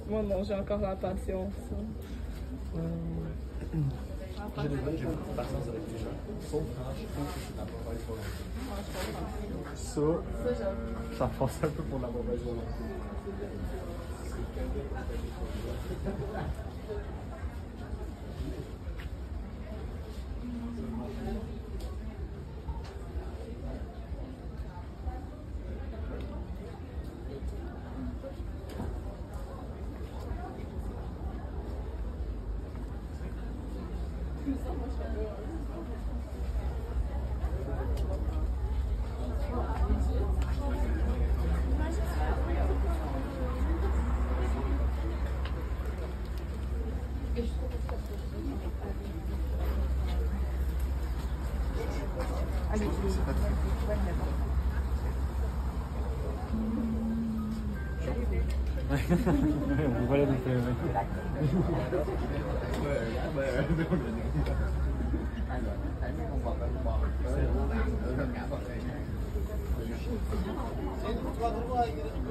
Moi non, j'ai encore la patience. J'ai beaucoup de patience avec les gens. Sauf quand je trouve que c'est la mauvaise volonté. Ça force un peu pour la mauvaise volonté. Allez, c'est pas très On voit la différence. Hãy subscribe cho kênh Ghiền Mì Gõ để không bỏ lỡ những video hấp dẫn.